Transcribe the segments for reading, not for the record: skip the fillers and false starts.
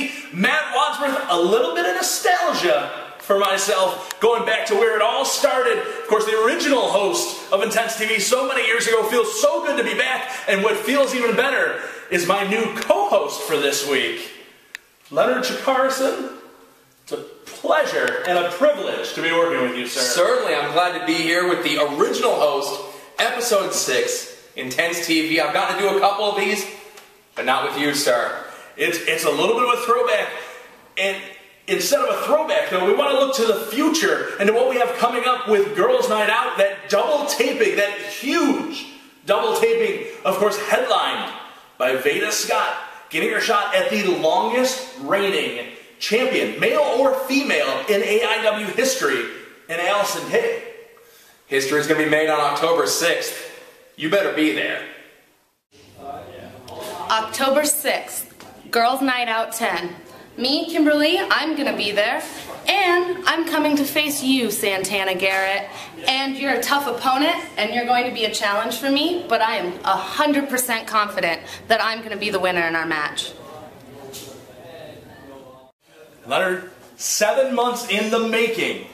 TV, Matt Wadsworth, a little bit of nostalgia for myself, going back to where it all started. Of course, the original host of Intense TV so many years ago. Feels so good to be back, and what feels even better is my new co-host for this week, Leonard Chikarson. It's a pleasure and a privilege to be working with you, sir. Certainly, I'm glad to be here with the original host, Episode 6, Intense TV. I've gotten to do a couple of these, but not with you, sir. It's a little bit of a throwback, and instead of a throwback, though, we want to look to the future and to what we have coming up with Girls Night Out, that double taping, that huge double taping, of course, headlined by Veda Scott, getting her shot at the longest reigning champion, male or female, in AIW history, in Allison Kay. History's going to be made on October 6th. You better be there. October 6th, Girls Night Out 10. Me, Kimberly, I'm gonna be there, and I'm coming to face you, Santana Garrett. And you're a tough opponent, and you're going to be a challenge for me, but I am 100% confident that I'm gonna be the winner in our match. Leonard, 7 months in the making,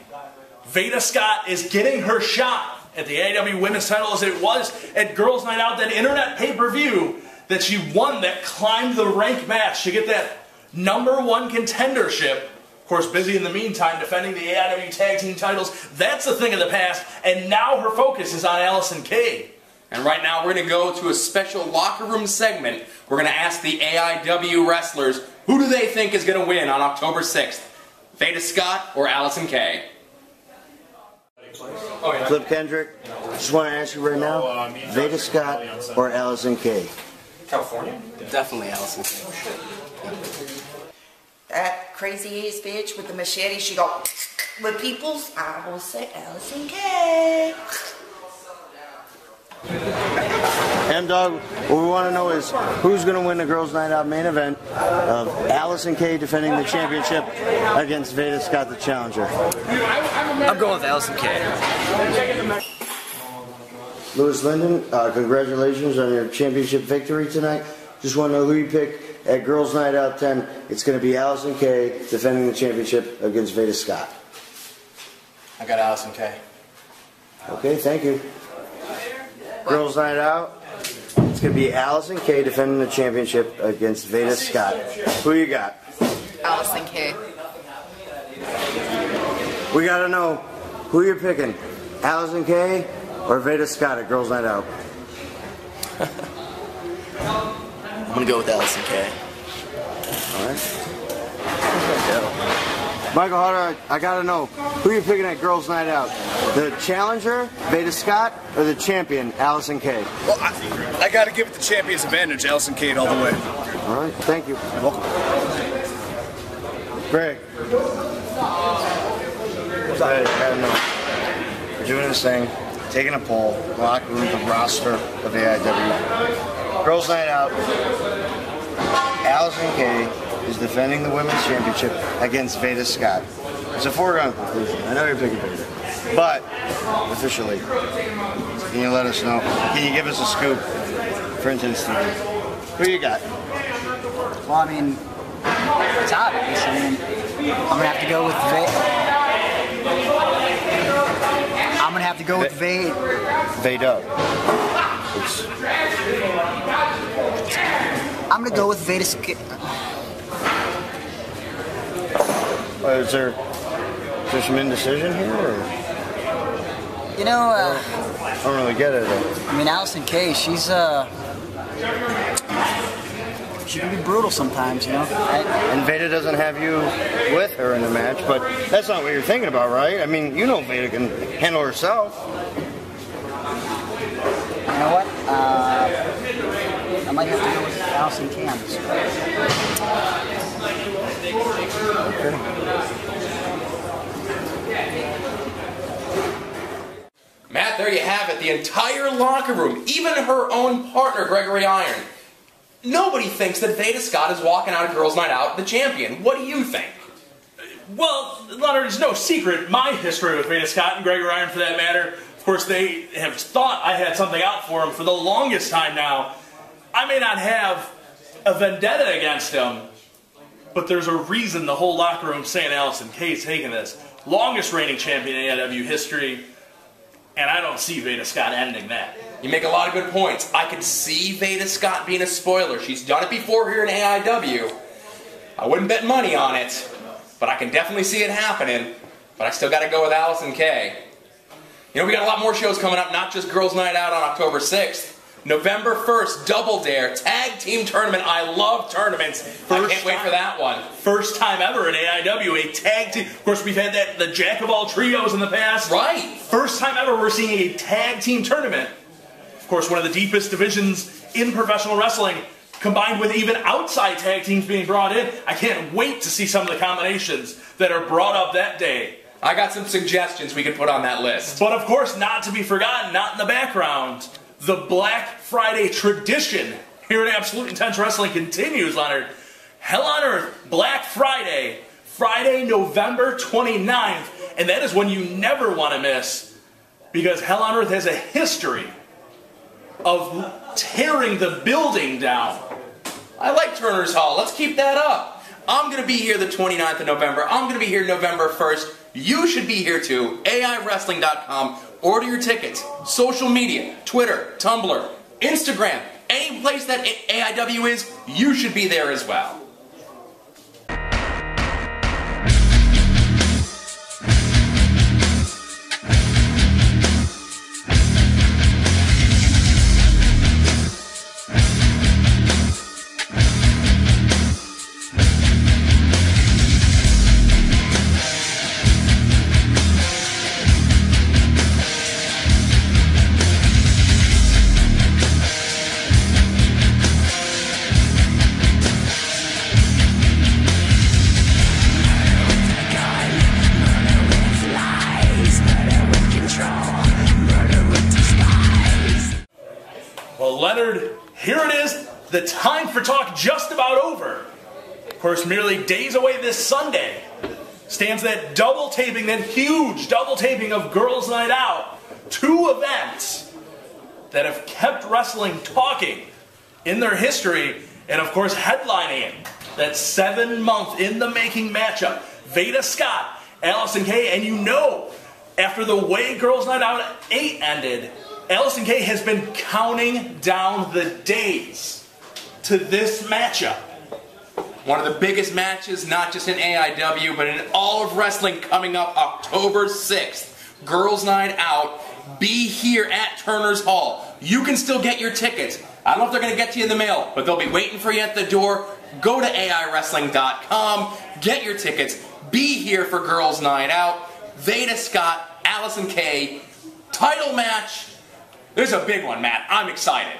Veda Scott is getting her shot at the AIW Women's title as it was at Girls Night Out, that internet pay-per-view that she won, that climbed the rank match to get that #1 contendership. Of course, busy in the meantime defending the AIW Tag Team titles. That's a thing of the past, and now her focus is on Allison Kay. And right now we're going to go to a special locker room segment. We're going to ask the AIW wrestlers, who do they think is going to win on October 6th? Veda Scott or Allison Kay? Oh, yeah. Flip Kendrick, just want to ask you right now, Veda Scott or Allison Kay? California? Definitely Allison Kay. That crazy ass bitch with the machete, she go with peoples. I will say Allison Kay. M-Dog, what we want to know is who's going to win the Girls Night Out main event of Allison Kay defending the championship against Veda Scott, the challenger. I'm going with Allison Kay. Lewis Linden, congratulations on your championship victory tonight. Just want to know who you pick at Girls Night Out 10. It's going to be Allison Kay defending the championship against Veda Scott. I got Allison Kay. Okay, thank you. Girls Night Out, it's going to be Allison Kay defending the championship against Veda Scott. Who you got? Allison Kay. We got to know who you're picking, Allison Kay or Veda Scott at Girls Night Out. I'm going to go with Allison Kay. Alright. Michael Harder, I got to know, who you picking at Girls Night Out? The challenger, Veda Scott, or the champion, Allison Kay? Well, I got to give it the champion's advantage, Allison Kay all the way. Alright, thank you. You're welcome. Greg. I don't know. We're doing this thing, taking a poll, locker room, the roster of AIW. Girls Night Out, Allison Kay is defending the Women's Championship against Veda Scott. It's a foregone conclusion. I know you're picking Veda. But, officially, can you let us know? Can you give us a scoop for Intense TV? Who you got? Well, I mean, it's obvious. I mean, I'm going to have to go with Veda. I'm going to have to go with Veda. Veda. I'm going to go with Veda. Is there some indecision here? Or? You know, I don't really get it. I mean, Allison Kay, she can be brutal sometimes, you know. And Veda doesn't have you with her in the match, but that's not what you're thinking about, right? I mean, you know Veda can handle herself. You know what? I might have to go with Allison Kay on this one. Okay. Matt, there you have it. The entire locker room, even her own partner, Gregory Iron. Nobody thinks that Veda Scott is walking out of Girls Night Out the champion. What do you think? Well, Leonard, it's no secret my history with Veda Scott and Gregory Iron, for that matter. Of course, they have thought I had something out for him for the longest time now. I may not have a vendetta against him, but there's a reason the whole locker room's saying Allison Kay's taking this. Longest reigning champion in AIW history, and I don't see Veda Scott ending that. You make a lot of good points. I could see Veda Scott being a spoiler. She's done it before here in AIW. I wouldn't bet money on it, but I can definitely see it happening. But I still got to go with Allison Kay. You know, we got a lot more shows coming up, not just Girls Night Out on October 6th. November 1st, Double Dare, Tag Team Tournament. I love tournaments. I can't wait for that one. First time ever in AIW, a tag team. Of course, we've had the Jack of all trios in the past. Right. First time ever we're seeing a tag team tournament. Of course, one of the deepest divisions in professional wrestling, combined with even outside tag teams being brought in. I can't wait to see some of the combinations that are brought up that day. I got some suggestions we could put on that list. But of course, not to be forgotten, not in the background, the Black Friday tradition here at Absolute Intense Wrestling continues, Leonard. Hell on Earth, Black Friday, Friday, November 29th. And that is one you never want to miss, because Hell on Earth has a history of tearing the building down. I like Turner's Hall. Let's keep that up. I'm going to be here the 29th of November. I'm going to be here November 1st. You should be here too. AIWrestling.com. Order your tickets. Social media, Twitter, Tumblr, Instagram, any place that AIW is, you should be there as well. Leonard, here it is, the time for talk just about over. Of course, merely days away this Sunday stands that double taping, that huge double taping of Girls Night Out. Two events that have kept wrestling talking in their history, and of course headlining that 7-month in the making matchup. Veda Scott, Allison Kay, and you know, after the way Girls Night Out 8 ended, Allison Kay has been counting down the days to this matchup. One of the biggest matches, not just in AIW, but in all of wrestling, coming up October 6th. Girls Night Out. Be here at Turner's Hall. You can still get your tickets. I don't know if they're going to get to you in the mail, but they'll be waiting for you at the door. Go to AIWrestling.com. Get your tickets. Be here for Girls Night Out. Veda Scott, Allison Kay. Title match. There's a big one, Matt. I'm excited.